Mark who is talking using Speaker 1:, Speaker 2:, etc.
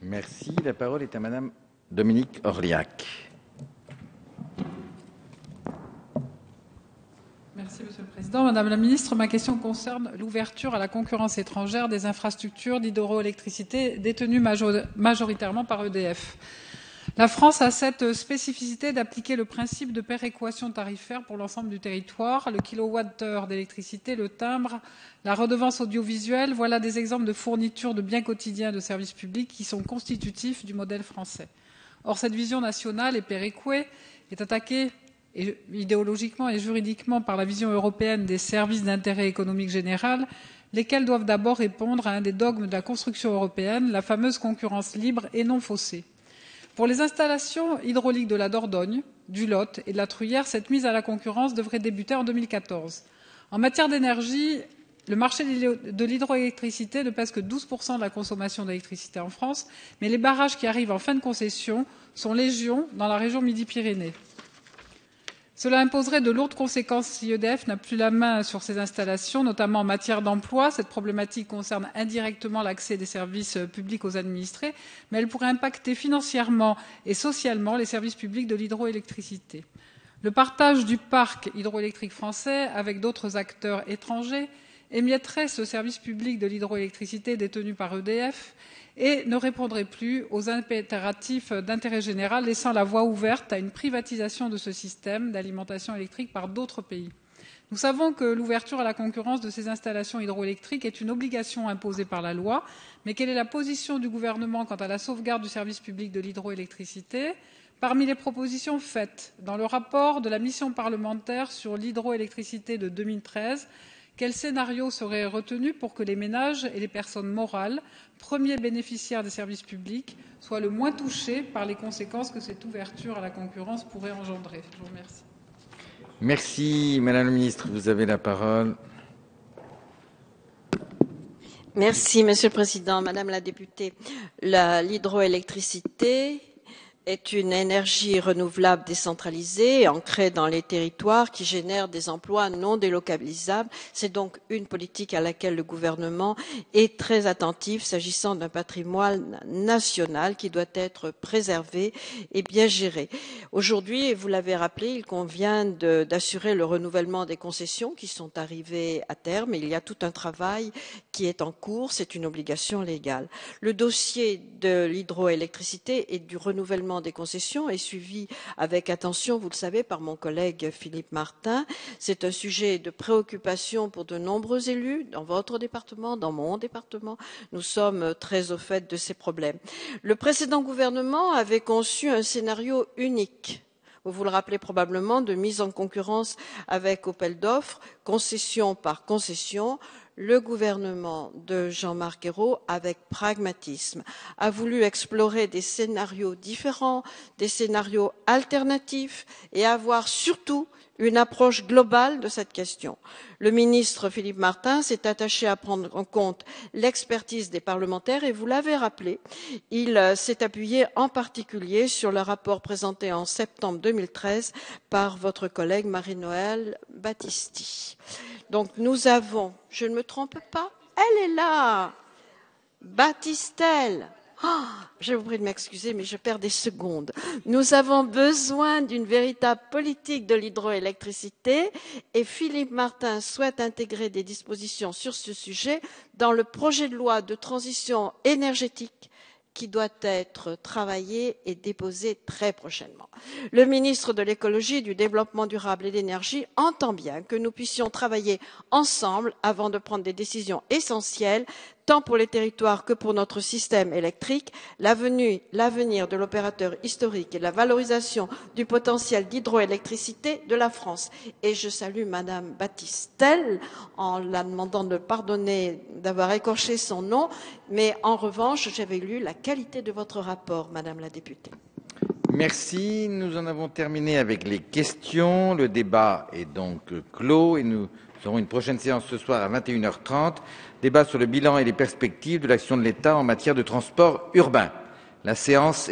Speaker 1: Merci. La parole est à Madame Dominique Orliac.
Speaker 2: Merci, Monsieur le Président. Madame la Ministre, ma question concerne l'ouverture à la concurrence étrangère des infrastructures d'hydroélectricité détenues majoritairement par EDF. La France a cette spécificité d'appliquer le principe de péréquation tarifaire pour l'ensemble du territoire. Le kilowattheure d'électricité, le timbre, la redevance audiovisuelle, voilà des exemples de fournitures de biens quotidiens de services publics qui sont constitutifs du modèle français. Or, cette vision nationale et péréquée est attaquée idéologiquement et juridiquement par la vision européenne des services d'intérêt économique général, lesquels doivent d'abord répondre à un des dogmes de la construction européenne, la fameuse concurrence libre et non faussée. Pour les installations hydrauliques de la Dordogne, du Lot et de la Truyère, cette mise à la concurrence devrait débuter en 2014. En matière d'énergie, le marché de l'hydroélectricité ne pèse que 12% de la consommation d'électricité en France, mais les barrages qui arrivent en fin de concession sont légion dans la région Midi-Pyrénées. Cela imposerait de lourdes conséquences si EDF n'a plus la main sur ces installations, notamment en matière d'emploi. Cette problématique concerne indirectement l'accès des services publics aux administrés, mais elle pourrait impacter financièrement et socialement les services publics de l'hydroélectricité. Le partage du parc hydroélectrique français avec d'autres acteurs étrangers émietterait ce service public de l'hydroélectricité détenu par EDF et ne répondrait plus aux impératifs d'intérêt général, laissant la voie ouverte à une privatisation de ce système d'alimentation électrique par d'autres pays. Nous savons que l'ouverture à la concurrence de ces installations hydroélectriques est une obligation imposée par la loi, mais quelle est la position du gouvernement quant à la sauvegarde du service public de l'hydroélectricité ? Parmi les propositions faites dans le rapport de la mission parlementaire sur l'hydroélectricité de 2013, quel scénario serait retenu pour que les ménages et les personnes morales, premiers bénéficiaires des services publics, soient le moins touchés par les conséquences que cette ouverture à la concurrence pourrait engendrer? Je vous remercie.
Speaker 1: Merci, Madame la Ministre. Vous avez la parole.
Speaker 3: Merci, Monsieur le Président. Madame la députée, l'hydroélectricité est une énergie renouvelable décentralisée, ancrée dans les territoires, qui génère des emplois non délocalisables. C'est donc une politique à laquelle le gouvernement est très attentif s'agissant d'un patrimoine national qui doit être préservé et bien géré. Aujourd'hui, vous l'avez rappelé, il convient d'assurer le renouvellement des concessions qui sont arrivées à terme. Il y a tout un travail qui est en cours, c'est une obligation légale. Le dossier de l'hydroélectricité et du renouvellement des concessions est suivi avec attention, vous le savez, par mon collègue Philippe Martin. C'est un sujet de préoccupation pour de nombreux élus dans votre département, dans mon département. Nous sommes très au fait de ces problèmes. Le précédent gouvernement avait conçu un scénario unique. Vous vous le rappelez probablement, de mise en concurrence avec appel d'offres, concession par concession. Le gouvernement de Jean-Marc Ayrault, avec pragmatisme, a voulu explorer des scénarios différents, des scénarios alternatifs et avoir surtout une approche globale de cette question. Le ministre Philippe Martin s'est attaché à prendre en compte l'expertise des parlementaires et vous l'avez rappelé, il s'est appuyé en particulier sur le rapport présenté en septembre 2013 par votre collègue Marie-Noëlle Battisti. Donc nous avons, je ne me trompe pas, elle est là, Battistel. Oh, je vous prie de m'excuser, mais je perds des secondes. Nous avons besoin d'une véritable politique de l'hydroélectricité et Philippe Martin souhaite intégrer des dispositions sur ce sujet dans le projet de loi de transition énergétique qui doit être travaillé et déposé très prochainement. Le ministre de l'écologie, du développement durable et de l'énergie entend bien que nous puissions travailler ensemble avant de prendre des décisions essentielles tant pour les territoires que pour notre système électrique. L'avenir de l'opérateur historique et la valorisation du potentiel d'hydroélectricité de la France. Et je salue Madame Battistel en la demandant de pardonner d'avoir écorché son nom, mais en revanche, j'avais lu la qualité de votre rapport, Madame la députée.
Speaker 1: Merci. Nous en avons terminé avec les questions. Le débat est donc clos et nous aurons une prochaine séance ce soir à 21h30. Débat sur le bilan et les perspectives de l'action de l'État en matière de transport urbain. La séance est